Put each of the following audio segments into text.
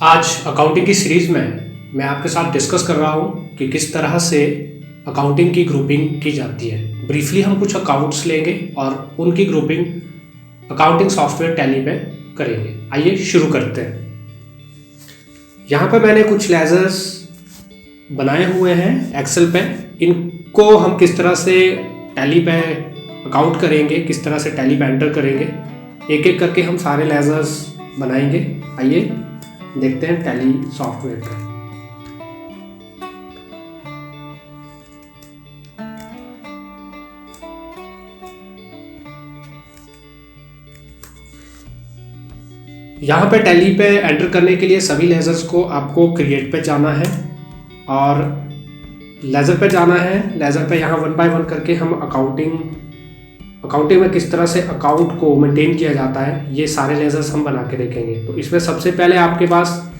आज अकाउंटिंग की सीरीज़ में मैं आपके साथ डिस्कस कर रहा हूँ कि किस तरह से अकाउंटिंग की ग्रुपिंग की जाती है। ब्रीफली हम कुछ अकाउंट्स लेंगे और उनकी ग्रुपिंग अकाउंटिंग सॉफ्टवेयर टैली पे करेंगे। आइए शुरू करते हैं। यहाँ पे मैंने कुछ लेजर्स बनाए हुए हैं एक्सेल पे। इनको हम किस तरह से टैली पे अकाउंट करेंगे, किस तरह से टैली पे एंटर करेंगे, एक एक करके हम सारे लेजर्स बनाएंगे। आइए देखते हैं टैली सॉफ्टवेयर पे। यहाँ पे टैली पे एंटर करने के लिए सभी लेजर्स को आपको क्रिएट पे जाना है और लेजर पे जाना है। लेजर पे यहाँ वन बाय वन करके हम अकाउंटिंग में किस तरह से अकाउंट को मेंटेन किया जाता है ये सारे लेजर्स हम बना के देखेंगे। तो इसमें सबसे पहले आपके पास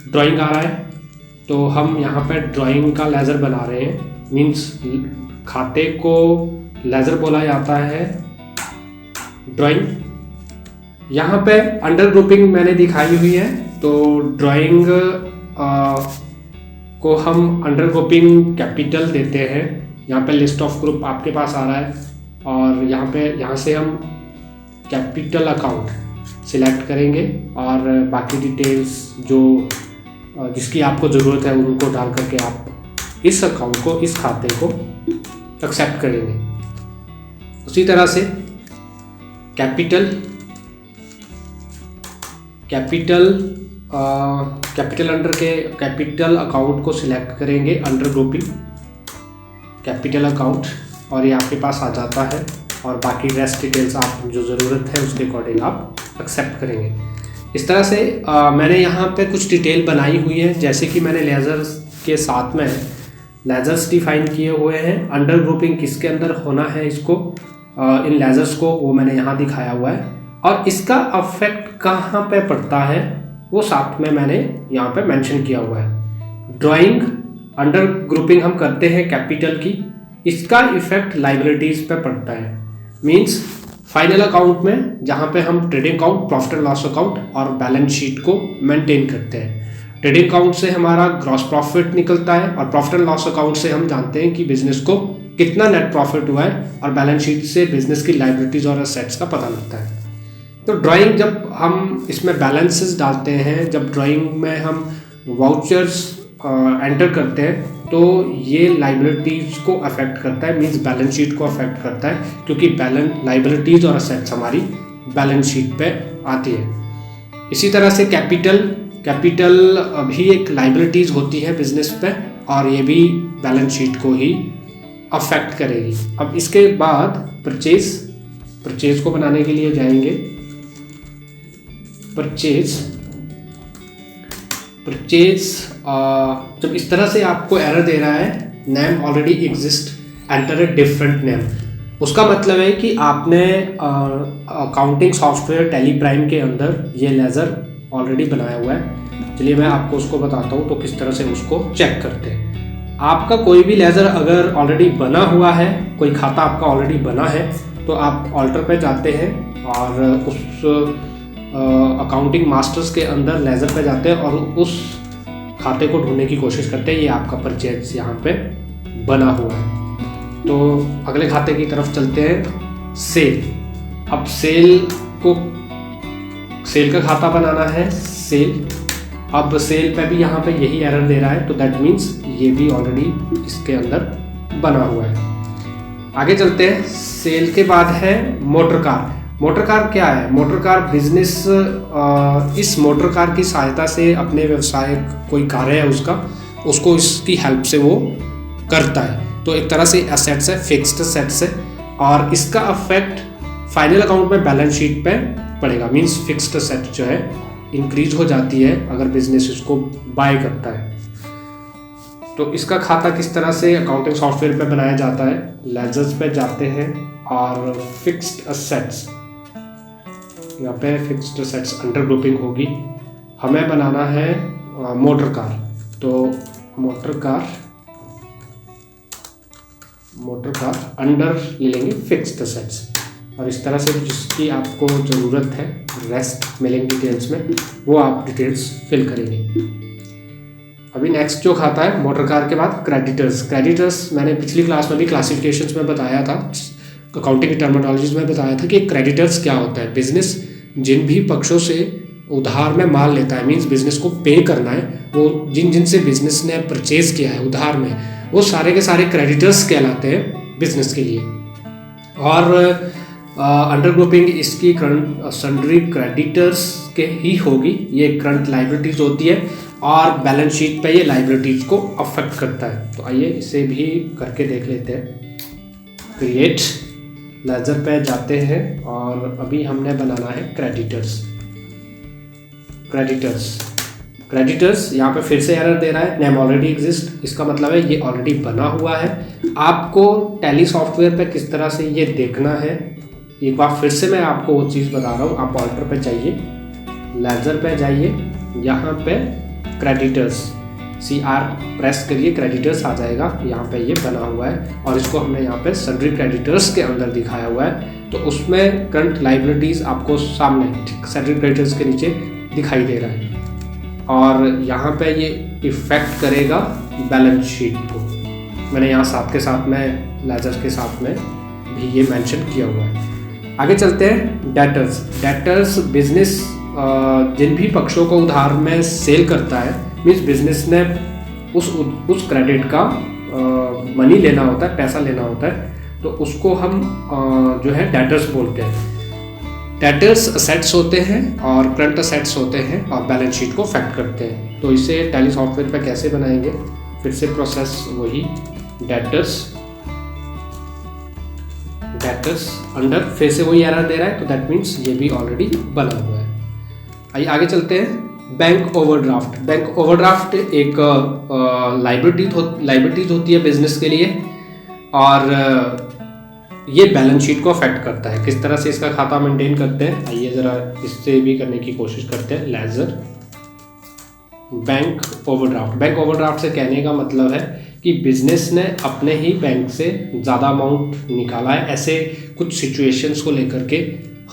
ड्राइंग आ रहा है, तो हम यहाँ पे ड्राइंग का लेजर बना रहे हैं। मीन्स खाते को लेजर बोला जाता है ड्राइंग। यहाँ पे अंडर ग्रुपिंग मैंने दिखाई हुई है, तो ड्राइंग को हम अंडर ग्रुपिंग कैपिटल देते हैं। यहाँ पे लिस्ट ऑफ ग्रुप आपके पास आ रहा है और यहाँ से हम कैपिटल अकाउंट सिलेक्ट करेंगे और बाकी डिटेल्स जिसकी आपको ज़रूरत है उनको डाल करके आप इस अकाउंट को, इस खाते को एक्सेप्ट करेंगे। उसी तरह से कैपिटल अंडर के कैपिटल अकाउंट को सिलेक्ट करेंगे अंडर ग्रुपिंग कैपिटल अकाउंट और ये आपके पास आ जाता है और बाकी रेस्ट डिटेल्स आप जो ज़रूरत है उसके अकॉर्डिंग आप एक्सेप्ट करेंगे। इस तरह से मैंने यहाँ पे कुछ डिटेल बनाई हुई है, जैसे कि मैंने लेजर्स के साथ में लेजर्स डिफाइन किए हुए हैं। अंडर ग्रुपिंग किसके अंदर होना है, इसको इन लेजर्स को वो मैंने यहाँ दिखाया हुआ है और इसका अफेक्ट कहाँ पे पड़ता है वो साथ में मैंने यहाँ पे मेंशन किया हुआ है। ड्राइंग अंडर ग्रुपिंग हम करते हैं कैपिटल की, इसका इफेक्ट लाइबिलिटीज पे पड़ता है। मींस फाइनल अकाउंट में जहाँ पे हम trading account, profit and loss account और बैलेंस शीट को मेंटेन करते हैं। ट्रेडिंग अकाउंट से हमारा ग्रॉस प्रॉफिट निकलता है और प्रॉफिट एंड लॉस अकाउंट से हम जानते हैं कि बिजनेस को कितना नेट प्रॉफिट हुआ है और बैलेंस शीट से बिजनेस की लाइबिलिटीज और असेट्स का पता लगता है। तो ड्राइंग जब हम इसमें बैलेंसेस डालते हैं, जब ड्राइंग में हम वाउचर्स एंटर करते हैं तो ये लाइबिलिटीज को अफेक्ट करता है, मींस बैलेंस शीट को अफेक्ट करता है, क्योंकि लाइबिलिटीज और असेट्स हमारी बैलेंस शीट पे आती है। इसी तरह से कैपिटल भी एक लाइबिलिटीज होती है बिजनेस पे और ये भी बैलेंस शीट को ही अफेक्ट करेगी। अब इसके बाद परचेज को बनाने के लिए जाएंगे। परचेज जब इस तरह से आपको एरर दे रहा है, name already exist, enter a different name, उसका मतलब है कि आपने अकाउंटिंग सॉफ्टवेयर टैली प्राइम के अंदर ये लेजर ऑलरेडी बनाया हुआ है। चलिए मैं आपको उसको बताता हूँ तो किस तरह से उसको चेक करते हैं। आपका कोई भी लेजर अगर ऑलरेडी बना हुआ है, कोई खाता आपका ऑलरेडी बना है, तो आप ऑल्टर पे जाते हैं और उस अकाउंटिंग मास्टर्स के अंदर लेजर पे जाते हैं और उस खाते को ढूंढने की कोशिश करते हैं। ये आपका परचेज यहाँ पे बना हुआ है। तो अगले खाते की तरफ चलते हैं, सेल। अब सेल का खाता बनाना है, सेल। अब सेल पे भी यहाँ पे यही एरर दे रहा है, तो दैट मीन्स ये भी ऑलरेडी इसके अंदर बना हुआ है। आगे चलते हैं, सेल के बाद है मोटर कार। मोटर कार क्या है? मोटर कार बिजनेस इस मोटर कार की सहायता से अपने व्यवसाय कोई कार्य है उसको इसकी हेल्प से वो करता है। तो एक तरह से एसेट्स है, फिक्स्ड एसेट्स है और इसका अफेक्ट फाइनल अकाउंट में बैलेंस शीट पे पड़ेगा। मींस फिक्स्ड एसेट जो है इंक्रीज हो जाती है अगर बिजनेस इसको बाय करता है। तो इसका खाता किस तरह से अकाउंटिंग सॉफ्टवेयर पे बनाया जाता है? लेजर्स पे जाते हैं और फिक्स्ड एसेट्स, यहाँ पे फिक्स्ड एसेट्स अंडर ग्रुपिंग होगी। हमें बनाना है मोटर कार, तो मोटर कार अंडर ले लेंगे फिक्स्ड एसेट्स और इस तरह से जिसकी आपको ज़रूरत है रेस्ट मेलिंग डिटेल्स में वो आप डिटेल्स फिल करेंगे। अभी नेक्स्ट जो खाता है मोटर कार के बाद क्रेडिटर्स मैंने पिछली क्लास में भी क्लासिफिकेशंस में बताया था, अकाउंटिंग की टर्मिनोलॉजीज में बताया था कि क्रेडिटर्स क्या होता है। बिजनेस जिन भी पक्षों से उधार में माल लेता है, मींस बिजनेस को पे करना है, वो जिन से बिजनेस ने परचेज किया है उधार में, वो सारे के सारे क्रेडिटर्स कहलाते हैं बिजनेस के लिए। और अंडर ग्रुपिंग इसकी करंट सन्ड्री क्रेडिटर्स के ही होगी। ये करंट लाइबिलिटीज होती है और बैलेंस शीट पे ये लाइबिलिटीज को अफेक्ट करता है। तो आइए इसे भी करके देख लेते हैं। क्रिएट लेजर पे जाते हैं और अभी हमने बनाना है क्रेडिटर्स यहाँ पे फिर से एरर दे रहा है, नेम ऑलरेडी एग्जिस्ट। इसका मतलब है ये ऑलरेडी बना हुआ है। आपको टैली सॉफ्टवेयर पे किस तरह से ये देखना है, एक बार फिर से मैं आपको वो चीज़ बता रहा हूँ। आप ऑल्टर पे जाइए, लेजर पे जाइए, यहाँ पे क्रेडिटर्स CR प्रेस करिए, क्रेडिटर्स आ जाएगा। यहाँ पे ये बना हुआ है और इसको हमने यहाँ पे सन्ड्री क्रेडिटर्स के अंदर दिखाया हुआ है। तो उसमें करंट लाइबिलिटीज आपको सामने सन्ड्री क्रेडिटर्स के नीचे दिखाई दे रहा है और यहाँ पे ये इफेक्ट करेगा बैलेंस शीट को। मैंने यहाँ साथ के साथ में लेजर के साथ में भी ये मेंशन किया हुआ है। आगे चलते हैं डेटर्स बिजनेस जिन भी पक्षों को उधार में सेल करता है, मीन्स बिजनेस ने उस क्रेडिट का मनी लेना होता है, पैसा लेना होता है, तो उसको हम जो है डेटर्स बोलते हैं। डेटर्स असेट्स होते हैं और करंट असेट्स होते हैं और बैलेंस शीट को अफेक्ट करते हैं। तो इसे टैली सॉफ्टवेयर पे कैसे बनाएंगे, फिर से प्रोसेस वही, डेटर्स अंडर फिर से वही एरर दे रहा है, तो दैट मीन्स ये भी ऑलरेडी बना हुआ है। आइए आगे चलते हैं। बैंक ओवरड्राफ्ट एक लाइबिलिटीज होती है बिजनेस के लिए और ये बैलेंस शीट को अफेक्ट करता है। किस तरह से इसका खाता मेंटेन करते हैं, आइए ज़रा इससे भी करने की कोशिश करते हैं। लेजर बैंक ओवरड्राफ्ट से कहने का मतलब है कि बिजनेस ने अपने ही बैंक से ज़्यादा अमाउंट निकाला है, ऐसे कुछ सिचुएशंस को लेकर के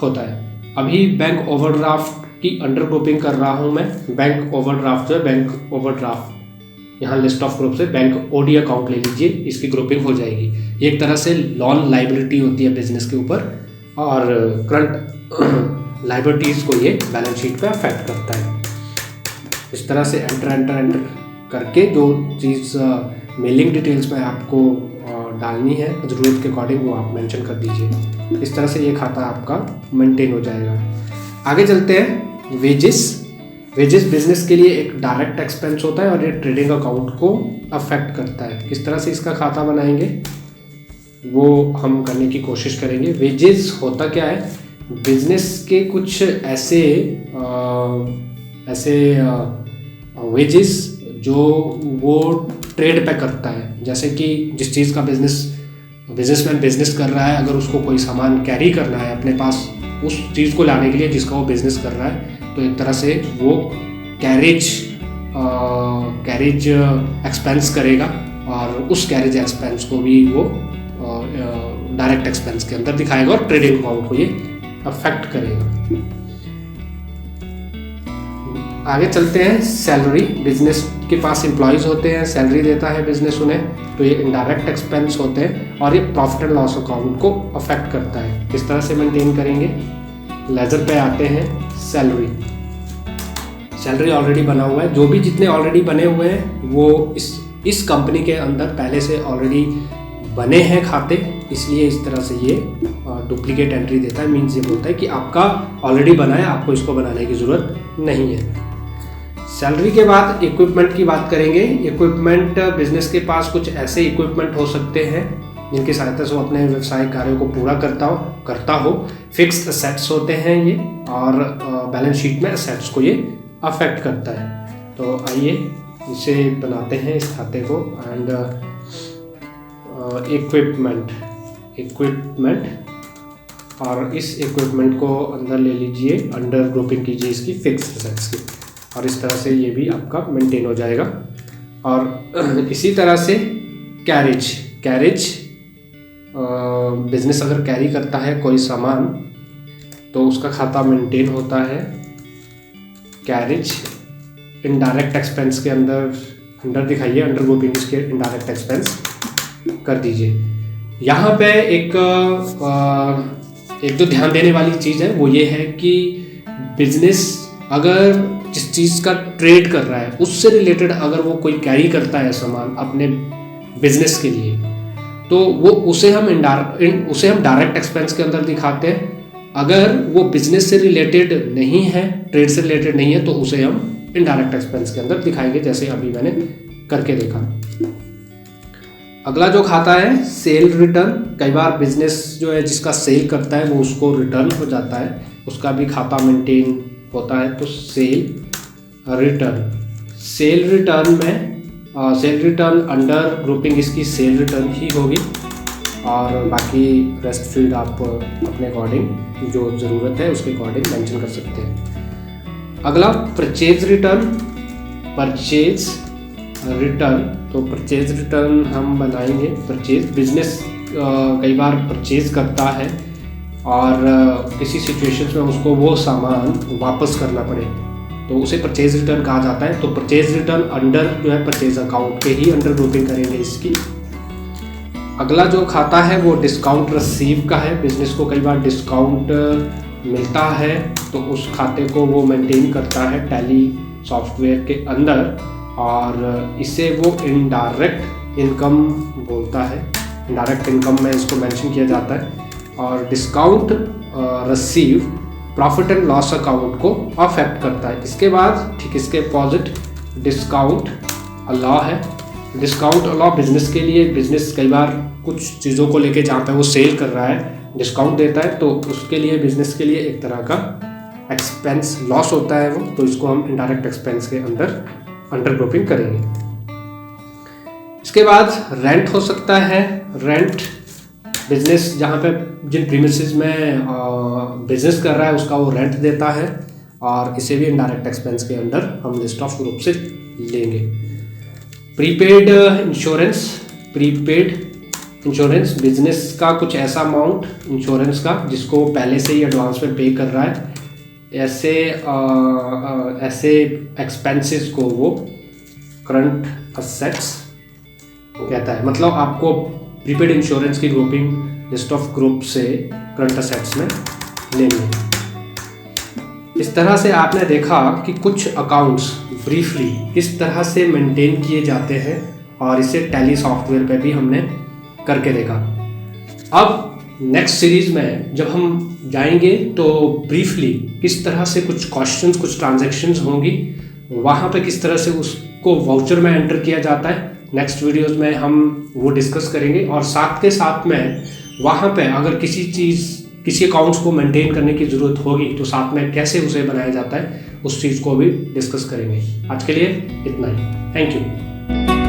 होता है। अभी बैंक ओवरड्राफ्ट की अंडर ग्रुपिंग कर रहा हूँ मैं। बैंक ओवरड्राफ्ट जो है, बैंक ओवरड्राफ्ट यहाँ लिस्ट ऑफ ग्रुप से बैंक ओडी अकाउंट ले लीजिए, इसकी ग्रुपिंग हो जाएगी। एक तरह से लॉन लाइबिलिटी होती है बिजनेस के ऊपर और करंट लाइबिलिटीज़ को ये बैलेंस शीट पे अफेक्ट करता है। इस तरह से एंटर करके जो चीज़ मेलिंग डिटेल्स में आपको डालनी है ज़रूरत के अकॉर्डिंग वो आप मेंशन कर दीजिए। इस तरह से ये खाता आपका मेंटेन हो जाएगा। आगे चलते हैं। वेजेस बिजनेस के लिए एक डायरेक्ट एक्सपेंस होता है और ये ट्रेडिंग अकाउंट को अफेक्ट करता है। किस तरह से इसका खाता बनाएंगे वो हम करने की कोशिश करेंगे। वेजेस होता क्या है, बिजनेस के कुछ ऐसे वेजेस जो वो ट्रेड पे करता है, जैसे कि जिस चीज़ का बिजनेसमैन बिजनेस कर रहा है, अगर उसको कोई सामान कैरी करना है अपने पास उस चीज़ को लाने के लिए जिसका वो बिजनेस कर रहा है, तो एक तरह से वो कैरेज एक्सपेंस करेगा और उस कैरेज एक्सपेंस को भी वो डायरेक्ट एक्सपेंस के अंदर दिखाएगा और ट्रेडिंग अकाउंट को ये अफेक्ट करेगा। आगे चलते हैं। सैलरी, बिजनेस के पास एम्प्लॉयज़ होते हैं, सैलरी देता है बिजनेस उन्हें, तो ये इनडायरेक्ट एक्सपेंस होते हैं और ये प्रॉफिट एंड लॉस अकाउंट को अफेक्ट करता है। किस तरह से मेंटेन करेंगे, लेजर पे आते हैं। सैलरी ऑलरेडी बना हुआ है, जो भी जितने ऑलरेडी बने हुए हैं वो इस कंपनी के अंदर पहले से ऑलरेडी बने हैं खाते, इसलिए इस तरह से ये डुप्लीकेट एंट्री देता है। मीन्स ये बोलता है कि आपका ऑलरेडी बना है, आपको इसको बनाने की ज़रूरत नहीं है। सैलरी के बाद इक्विपमेंट की बात करेंगे। इक्विपमेंट, बिजनेस के पास कुछ ऐसे इक्विपमेंट हो सकते हैं जिनकी सहायता से वो अपने व्यवसायिक कार्यों को पूरा करता हो। फिक्स्ड असेट्स होते हैं ये और बैलेंस शीट में असेट्स को ये अफेक्ट करता है। तो आइए इसे बनाते हैं इस खाते को। एंड इक्विपमेंट और इस इक्विपमेंट को अंदर ले लीजिए, अंडर ग्रुपिंग कीजिए इसकी फिक्स्ड असेट्स की, और इस तरह से ये भी आपका मेंटेन हो जाएगा। और इसी तरह से कैरेज बिजनेस अगर कैरी करता है कोई सामान तो उसका खाता मेंटेन होता है कैरेज इनडायरेक्ट एक्सपेंस के अंडर दिखाइए, अंडर ग्रुपिंग के इनडायरेक्ट एक्सपेंस कर दीजिए। यहाँ पे एक जो ध्यान देने वाली चीज़ है वो ये है कि बिजनेस अगर जिस चीज़ का ट्रेड कर रहा है उससे रिलेटेड अगर वो कोई कैरी करता है सामान अपने बिजनेस के लिए, तो वो उसे हम डायरेक्ट एक्सपेंस के अंदर दिखाते हैं। अगर वो बिजनेस से रिलेटेड नहीं है, ट्रेड से रिलेटेड नहीं है, तो उसे हम इनडायरेक्ट एक्सपेंस के अंदर दिखाएंगे, जैसे अभी मैंने करके देखा। अगला जो खाता है सेल रिटर्न। कई बार बिजनेस जो है जिसका सेल करता है वो उसको रिटर्न हो जाता है, उसका भी खाता मेंटेन होता है। तो सेल रिटर्न में सेल रिटर्न अंडर ग्रुपिंग इसकी सेल रिटर्न ही होगी, और बाकी रेस्ट फील्ड आप अपने अकॉर्डिंग जो ज़रूरत है उसके अकॉर्डिंग मेंशन कर सकते हैं। अगला परचेज रिटर्न। तो परचेज रिटर्न हम बनाएंगे। परचेज बिजनेस कई बार परचेज करता है और किसी सिचुएशन में उसको वो सामान वापस करना पड़े तो उसे परचेज रिटर्न कहा जाता है। तो परचेज रिटर्न अंडर जो है परचेज अकाउंट के ही अंडर ग्रुपिंग करेंगे इसकी। अगला जो खाता है वो डिस्काउंट रिसीव का है। बिजनेस को कई बार डिस्काउंट मिलता है तो उस खाते को वो मेंटेन करता है टैली सॉफ्टवेयर के अंदर, और इसे वो इनडायरेक्ट इनकम बोलता है। इनडायरेक्ट इनकम में इसको मेंशन किया जाता है। और discount receive profit and loss account को अफेक्ट करता है। इसके बाद ठीक इसके अपोजिट डिस्काउंट अलाउ है। डिस्काउंट अलाउ बिजनेस के लिए, बिजनेस कई बार कुछ चीज़ों को लेके जहाँ पे वो सेल कर रहा है डिस्काउंट देता है, तो उसके लिए बिजनेस के लिए एक तरह का एक्सपेंस लॉस होता है वो, तो इसको हम इनडायरेक्ट एक्सपेंस के अंडर ग्रुपिंग करेंगे। इसके बाद रेंट हो सकता है। रेंट बिजनेस जहाँ पे जिन प्रीमिसेस में बिजनेस कर रहा है उसका वो रेंट देता है, और इसे भी इनडायरेक्ट एक्सपेंस के अंडर हम लिस्ट ऑफ ग्रुप से लेंगे। प्रीपेड इंश्योरेंस बिजनेस का कुछ ऐसा अमाउंट इंश्योरेंस का जिसको पहले से ही एडवांस में पे कर रहा है, ऐसे एक्सपेंसेस को वो करंट असेट्स कहता है। मतलब आपको प्रीपेड इंश्योरेंस की ग्रुपिंग लिस्ट ऑफ ग्रुप से करंट असेट्स में लेंगे। इस तरह से आपने देखा कि कुछ अकाउंट्स ब्रीफली किस तरह से मेंटेन किए जाते हैं, और इसे टैली सॉफ्टवेयर पे भी हमने करके देखा। अब नेक्स्ट सीरीज में जब हम जाएंगे तो ब्रीफली किस तरह से कुछ क्वेश्चंस, कुछ ट्रांजैक्शंस होंगी, वहाँ पे किस तरह से उसको वाउचर में एंटर किया जाता है, नेक्स्ट वीडियोस में हम वो डिस्कस करेंगे। और साथ के साथ में वहाँ पे अगर किसी अकाउंट्स को मेंटेन करने की ज़रूरत होगी तो साथ में कैसे उसे बनाया जाता है उस चीज़ को भी डिस्कस करेंगे। आज के लिए इतना ही। Thank you.